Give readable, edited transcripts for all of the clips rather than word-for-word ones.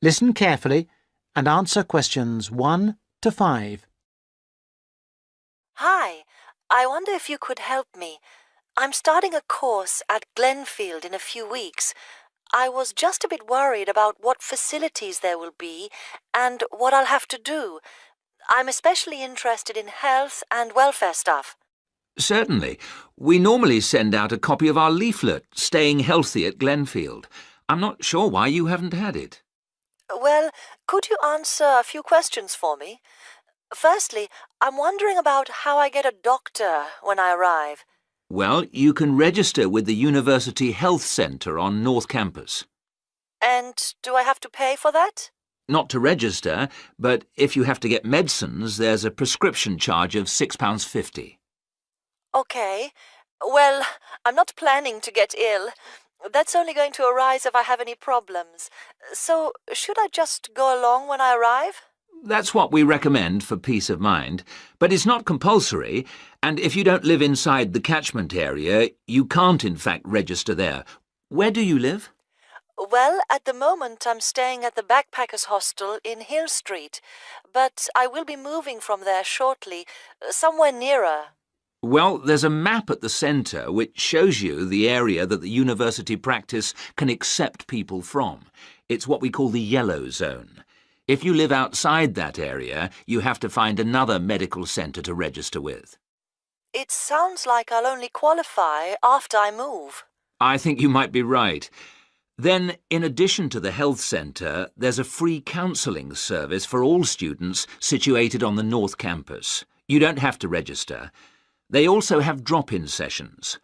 Listen carefully and answer questions 1 to 5. Hi, I wonder if you could help me. I'm starting a course at Glenfield in a few weeks. I was just a bit worried about what facilities there will be and what I'll have to do. I'm especially interested in health and welfare stuff. Certainly. We normally send out a copy of our leaflet, Staying Healthy at Glenfield. I'm not sure why you haven't had it. Well, could you answer a few questions for me? Firstly, I'm wondering about how I get a doctor when I arrive. Well, you can register with the University Health Centre on North Campus. And do I have to pay for that? Not to register, but if you have to get medicines, there's a prescription charge of £6.50. Okay. Well, I'm not planning to get ill. That's only going to arise if I have any problems. So, should I just go along when I arrive? That's what we recommend for peace of mind, but it's not compulsory, and if you don't live inside the catchment area, you can't in fact register there. Where do you live? Well, at the moment I'm staying at the Backpackers Hostel in Hill Street, but I will be moving from there shortly, somewhere nearer. Well, there's a map at the centre which shows you the area that the university practice can accept people from. It's what we call the yellow zone. If you live outside that area, you have to find another medical centre to register with. It sounds like I'll only qualify after I move. I think you might be right. Then, in addition to the health centre, there's a free counselling service for all students situated on the North Campus. You don't have to register. They also have drop-in sessions.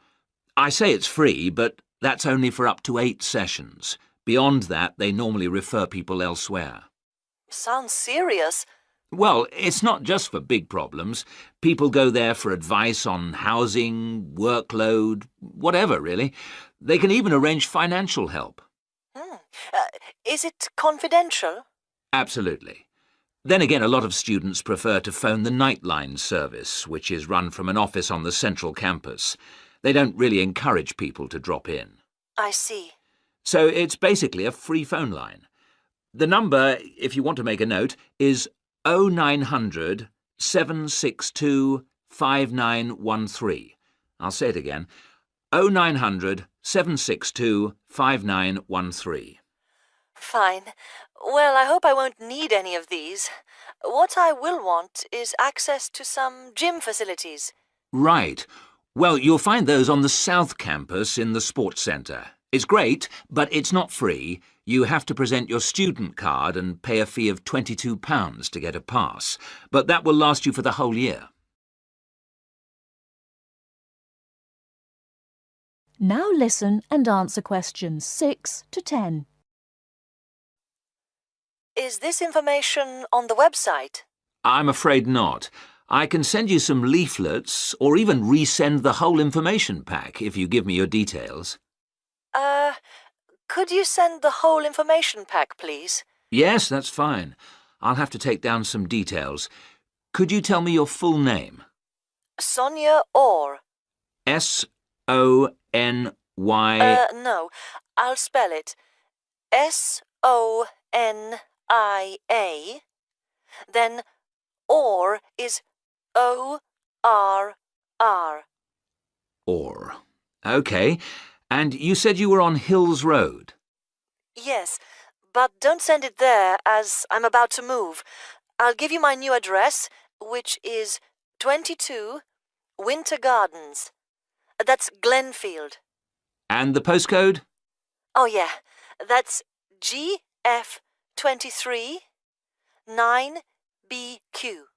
I say it's free, but that's only for up to 8 sessions. Beyond that, they normally refer people elsewhere. Sounds serious. Well, it's not just for big problems. People go there for advice on housing, workload, whatever, really. They can even arrange financial help. Is it confidential? Absolutely. Then again, a lot of students prefer to phone the Nightline service, which is run from an office on the central campus. They don't really encourage people to drop in. I see. So it's basically a free phone line. The number, if you want to make a note, is 0900 762 5913. I'll say it again. 0900 762 5913. Fine. Well, I hope I won't need any of these. What I will want is access to some gym facilities. Right. Well, you'll find those on the South Campus in the Sports Centre. It's great, but it's not free. You have to present your student card and pay a fee of £22 to get a pass. But that will last you for the whole year. Now listen and answer questions 6 to 10. Is this information on the website? I'm afraid not. I can send you some leaflets or even resend the whole information pack if you give me your details. Could you send the whole information pack, please? Yes, that's fine. I'll have to take down some details. Could you tell me your full name? Sonia Orr. S-O-N-Y... No, I'll spell it. S-O-N-I-A. Then Orr is O-R-R. Orr. OK. And you said you were on Hills Road? Yes, but don't send it there as I'm about to move. I'll give you my new address, which is 22 Winter Gardens. That's Glenfield. And the postcode? Oh, yeah. That's GF23 9BQ.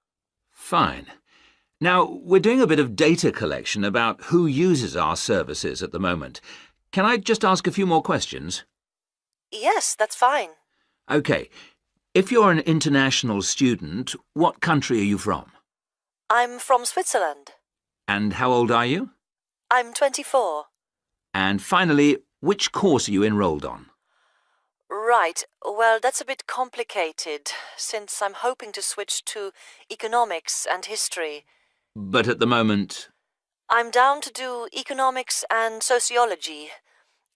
Fine. Now, we're doing a bit of data collection about who uses our services at the moment. Can I just ask a few more questions? Yes, that's fine. OK. If you're an international student, what country are you from? I'm from Switzerland. And how old are you? I'm 24. And finally, which course are you enrolled on? Right. Well, that's a bit complicated, since I'm hoping to switch to economics and history. But at the moment... I'm down to do economics and sociology.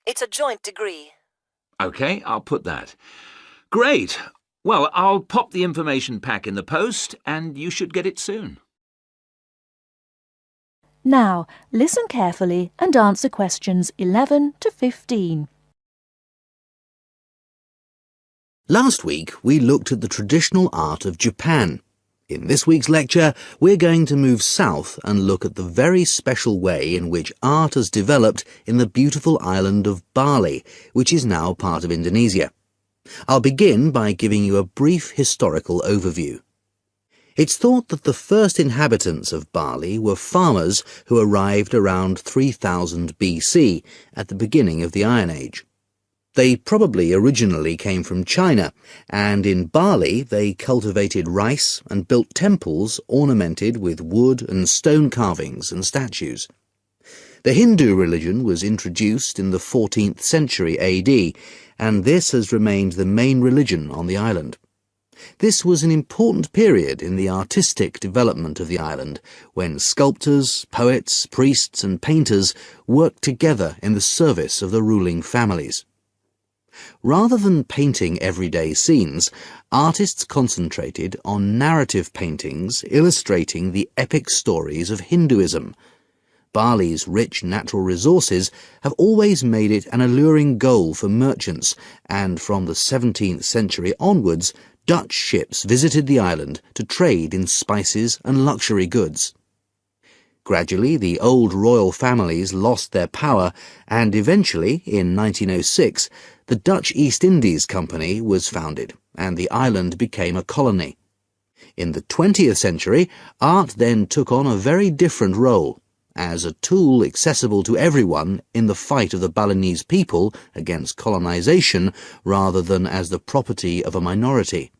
It's a joint degree. OK, I'll put that. Great. Well, I'll pop the information pack in the post and you should get it soon. Now, listen carefully and answer questions 11 to 15. Last week, we looked at the traditional art of Japan. In this week's lecture, we're going to move south and look at the very special way in which art has developed in the beautiful island of Bali, which is now part of Indonesia. I'll begin by giving you a brief historical overview. It's thought that the first inhabitants of Bali were farmers who arrived around 3000 BC, at the beginning of the Iron Age. They probably originally came from China, and in Bali they cultivated rice and built temples ornamented with wood and stone carvings and statues. The Hindu religion was introduced in the 14th century AD, and this has remained the main religion on the island. This was an important period in the artistic development of the island, when sculptors, poets, priests and painters worked together in the service of the ruling families. Rather than painting everyday scenes, artists concentrated on narrative paintings illustrating the epic stories of Hinduism. Bali's rich natural resources have always made it an alluring goal for merchants, and from the 17th century onwards, Dutch ships visited the island to trade in spices and luxury goods. Gradually, the old royal families lost their power, and eventually, in 1906, the Dutch East Indies Company was founded, and the island became a colony. In the 20th century, art then took on a very different role, as a tool accessible to everyone in the fight of the Balinese people against colonization, rather than as the property of a minority.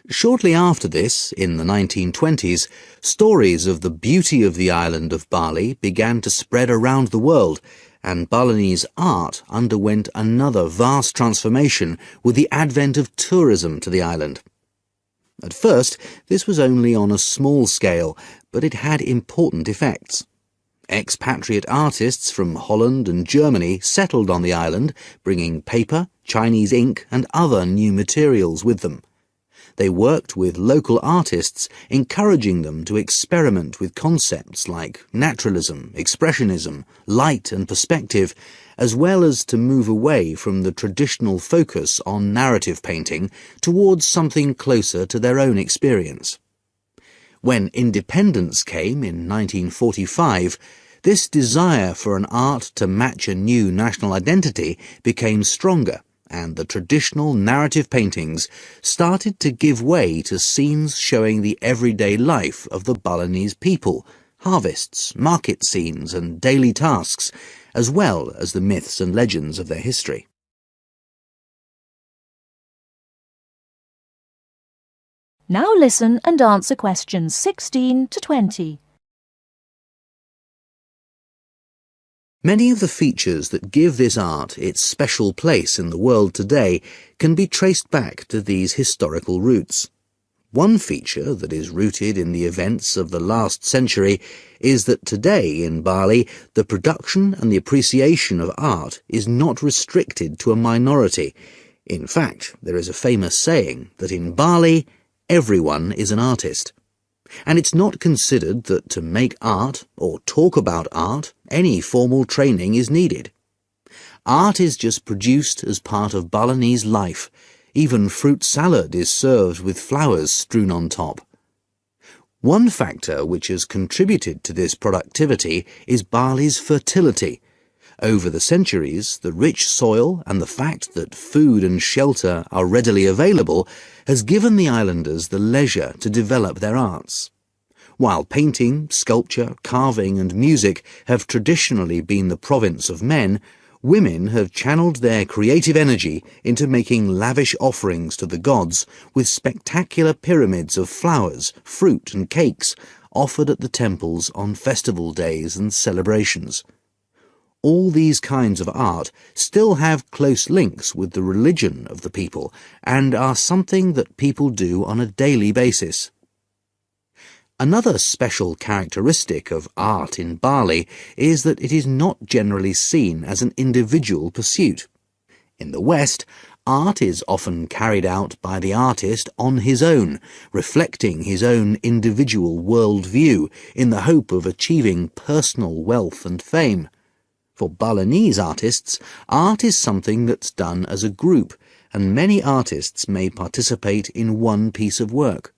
Shortly after this, in the 1920s, stories of the beauty of the island of Bali began to spread around the world, and Balinese art underwent another vast transformation with the advent of tourism to the island. At first, this was only on a small scale, but it had important effects. Expatriate artists from Holland and Germany settled on the island, bringing paper, Chinese ink and other new materials with them. They worked with local artists, encouraging them to experiment with concepts like naturalism, expressionism, light and perspective, as well as to move away from the traditional focus on narrative painting towards something closer to their own experience. When independence came in 1945, this desire for an art to match a new national identity became stronger, and the traditional narrative paintings started to give way to scenes showing the everyday life of the Balinese people, harvests, market scenes and daily tasks, as well as the myths and legends of their history. Now listen and answer questions 16 to 20. Many of the features that give this art its special place in the world today can be traced back to these historical roots. One feature that is rooted in the events of the last century is that today in Bali, the production and the appreciation of art is not restricted to a minority. In fact, there is a famous saying that in Bali, everyone is an artist. And it's not considered that to make art or talk about art, any formal training is needed. Art is just produced as part of Balinese life. Even fruit salad is served with flowers strewn on top. One factor which has contributed to this productivity is Bali's fertility. Over the centuries, the rich soil and the fact that food and shelter are readily available has given the islanders the leisure to develop their arts. While painting, sculpture, carving and music have traditionally been the province of men, women have channeled their creative energy into making lavish offerings to the gods with spectacular pyramids of flowers, fruit and cakes offered at the temples on festival days and celebrations. All these kinds of art still have close links with the religion of the people and are something that people do on a daily basis. Another special characteristic of art in Bali is that it is not generally seen as an individual pursuit. In the West, Art is often carried out by the artist on his own, reflecting his own individual worldview in the hope of achieving personal wealth and fame. For Balinese artists, art is something that's done as a group, and many artists may participate in one piece of work.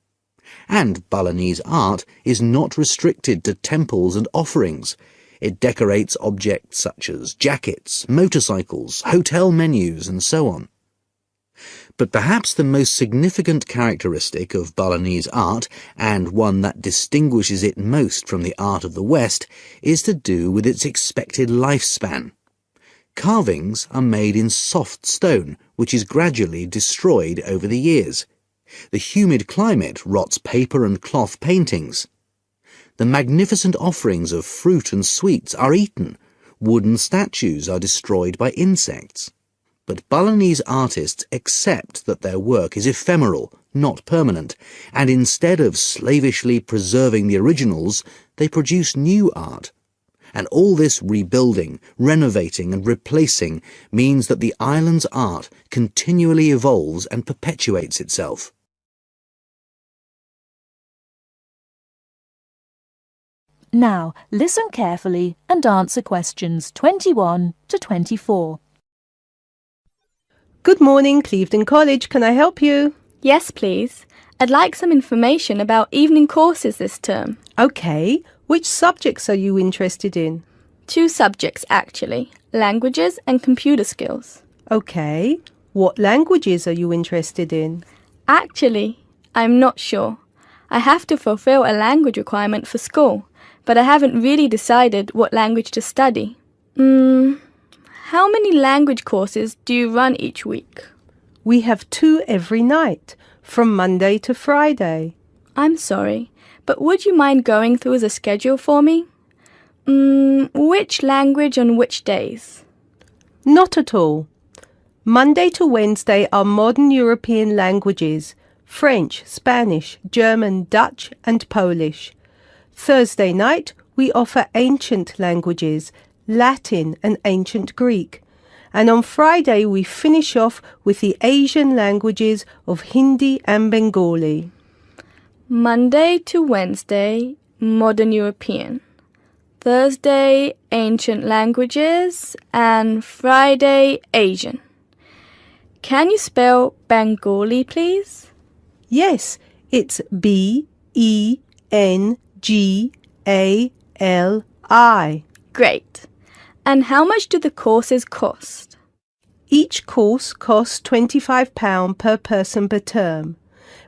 And Balinese art is not restricted to temples and offerings. It decorates objects such as jackets, motorcycles, hotel menus, and so on. But perhaps the most significant characteristic of Balinese art, and one that distinguishes it most from the art of the West, is to do with its expected lifespan. Carvings are made in soft stone, which is gradually destroyed over the years. The humid climate rots paper and cloth paintings. The magnificent offerings of fruit and sweets are eaten. Wooden statues are destroyed by insects. But Balinese artists accept that their work is ephemeral, not permanent, and instead of slavishly preserving the originals, they produce new art. And all this rebuilding, renovating and replacing means that the island's art continually evolves and perpetuates itself. Now, listen carefully and answer questions 21 to 24. Good morning, Clevedon College. Can I help you? Yes, please. I'd like some information about evening courses this term. Okay. Which subjects are you interested in? 2 subjects, actually. Languages and computer skills. Okay. What languages are you interested in? Actually, I'm not sure. I have to fulfill a language requirement for school, but I haven't really decided what language to study. How many language courses do you run each week? We have 2 every night, from Monday to Friday. I'm sorry, but would you mind going through the schedule for me? Which language on which days? Not at all. Monday to Wednesday are modern European languages, French, Spanish, German, Dutch and Polish. Thursday night we offer ancient languages, Latin and ancient Greek. And on Friday we finish off with the Asian languages of Hindi and Bengali. Monday to Wednesday, modern European. Thursday, ancient languages. And Friday, Asian. Can you spell Bengali, please? Yes, it's B-E-N-G-A-L-I. Great. And how much do the courses cost? Each course costs £25 per person per term.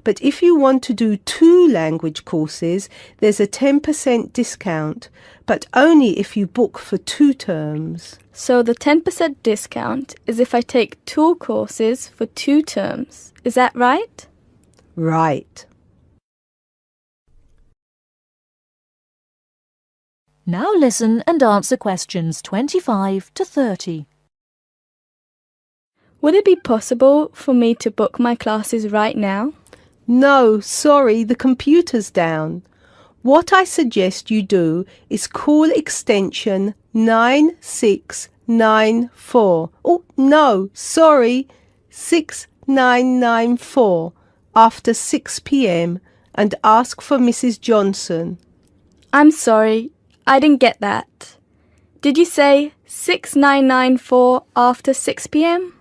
But if you want to do 2 language courses, there's a 10% discount, but only if you book for 2 terms. So the 10% discount is if I take 2 courses for 2 terms. Is that right? Right. Now listen and answer questions 25 to 30. Would it be possible for me to book my classes right now? No, sorry, the computer's down. What I suggest you do is call extension 9694. Oh, no, sorry, 6994 after 6 p.m. and ask for Mrs. Johnson. I'm sorry, I didn't get that. Did you say 6994 after 6 p.m?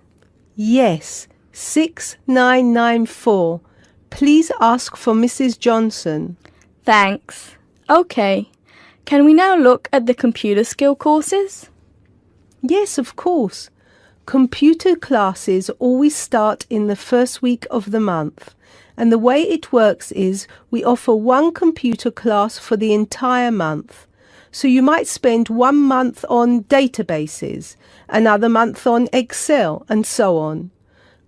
Yes, 6994. Please ask for Mrs. Johnson. Thanks. Okay. Can we now look at the computer skill courses? Yes, of course. Computer classes always start in the first week of the month. And the way it works is we offer 1 computer class for the entire month. So you might spend 1 month on databases, another month on Excel, and so on.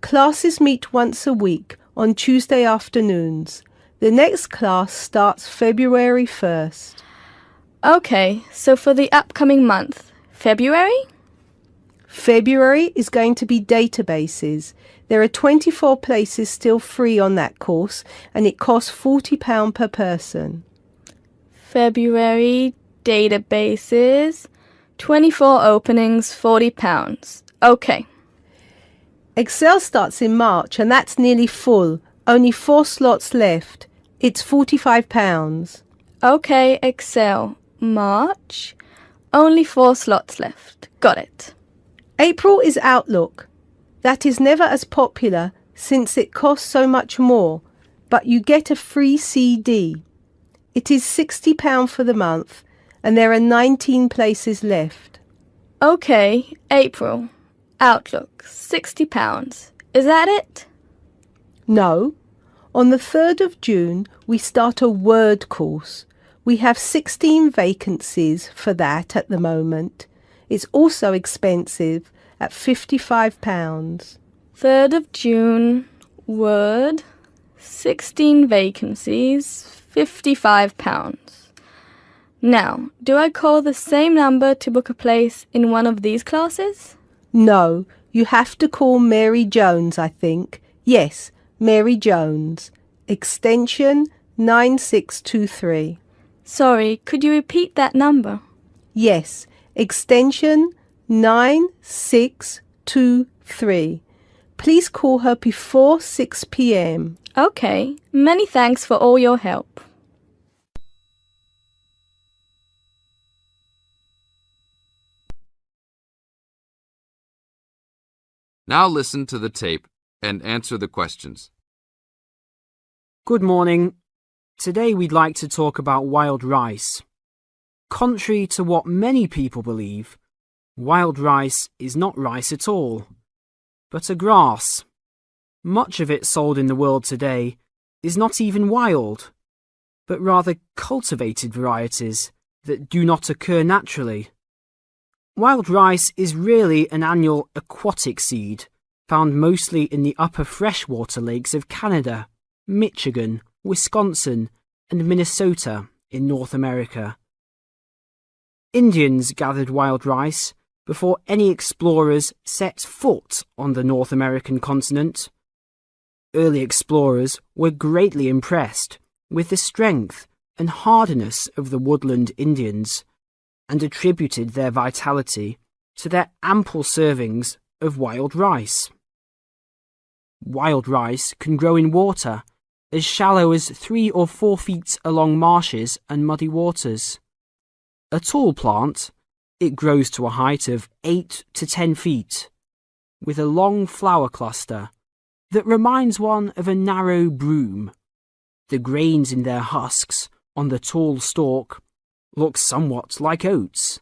Classes meet once a week on Tuesday afternoons. The next class starts February 1st. Okay, so for the upcoming month, February? February is going to be databases. There are 24 places still free on that course, and it costs £40 per person. February, databases, 24 openings, £40. Okay. Excel starts in March and that's nearly full. Only 4 slots left. It's £45. Okay, Excel. March. Only 4 slots left. Got it. April is Outlook. That is never as popular since it costs so much more, but you get a free CD. It is £60 for the month and there are 19 places left. Okay, April. Outlook. £60. Is that it? No. On the 3rd of June, we start a Word course. We have 16 vacancies for that at the moment. It's also expensive at £55. 3rd of June. Word. 16 vacancies. £55. Now, do I call the same number to book a place in one of these classes? No, you have to call Mary Jones, I think. Yes, Mary Jones. Extension 9623. Sorry, could you repeat that number? Yes, extension 9623. Please call her before 6 p.m. Okay, many thanks for all your help. Now listen to the tape and answer the questions. Good morning. Today we'd like to talk about wild rice. Contrary to what many people believe, wild rice is not rice at all, but a grass. Much of it sold in the world today is not even wild, but rather cultivated varieties that do not occur naturally. Wild rice is really an annual aquatic seed found mostly in the upper freshwater lakes of Canada, Michigan, Wisconsin, and Minnesota in North America. Indians gathered wild rice before any explorers set foot on the North American continent. Early explorers were greatly impressed with the strength and hardiness of the woodland Indians, and attributed their vitality to their ample servings of wild rice. Wild rice can grow in water as shallow as 3 or 4 feet along marshes and muddy waters. A tall plant, it grows to a height of 8 to 10 feet, with a long flower cluster that reminds one of a narrow broom. The grains in their husks on the tall stalk look somewhat like oats.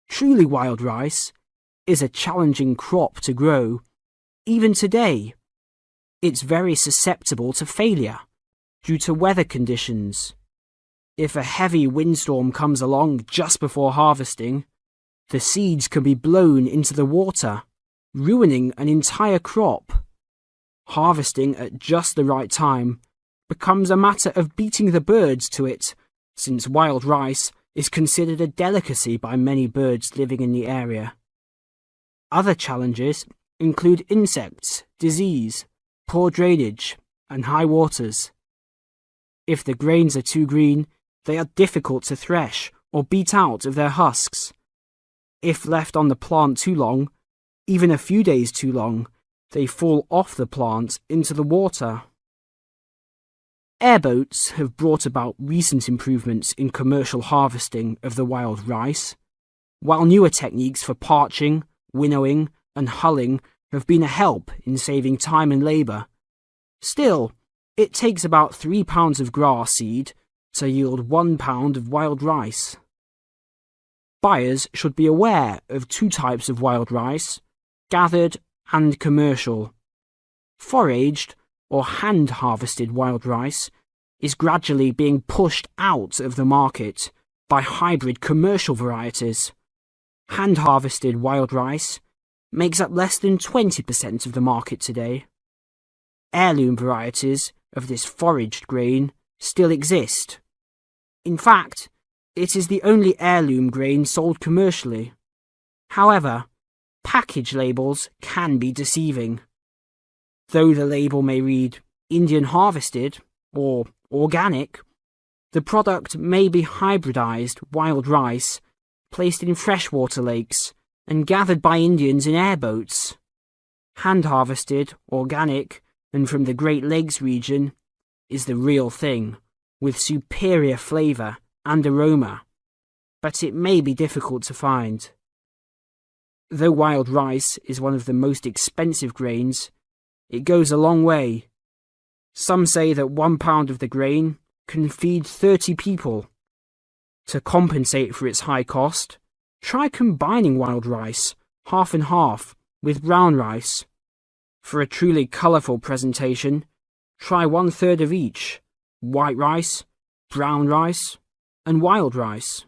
Truly wild rice is a challenging crop to grow, even today. It's very susceptible to failure due to weather conditions. If a heavy windstorm comes along just before harvesting, the seeds can be blown into the water, ruining an entire crop. Harvesting at just the right time becomes a matter of beating the birds to it, since wild rice is considered a delicacy by many birds living in the area. Other challenges include insects, disease, poor drainage, and high waters. If the grains are too green, they are difficult to thresh or beat out of their husks. If left on the plant too long, even a few days too long, they fall off the plant into the water. Airboats have brought about recent improvements in commercial harvesting of the wild rice, while newer techniques for parching, winnowing, and hulling have been a help in saving time and labour. Still, it takes about 3 pounds of grass seed to yield 1 pound of wild rice. Buyers should be aware of 2 types of wild rice, gathered and commercial. Foraged or hand-harvested wild rice is gradually being pushed out of the market by hybrid commercial varieties. Hand-harvested wild rice makes up less than 20% of the market today. Heirloom varieties of this foraged grain still exist. In fact, it is the only heirloom grain sold commercially. However, package labels can be deceiving. Though the label may read Indian harvested or organic, the product may be hybridized wild rice placed in freshwater lakes and gathered by Indians in airboats. hand-harvested, organic, and from the Great Lakes region, is the real thing, with superior flavour and aroma, but it may be difficult to find. Though wild rice is one of the most expensive grains, it goes a long way. Some say that 1 pound of the grain can feed 30 people. To compensate for its high cost, try combining wild rice, half and half, with brown rice. For a truly colourful presentation, try 1/3 of each: white rice, brown rice, and wild rice.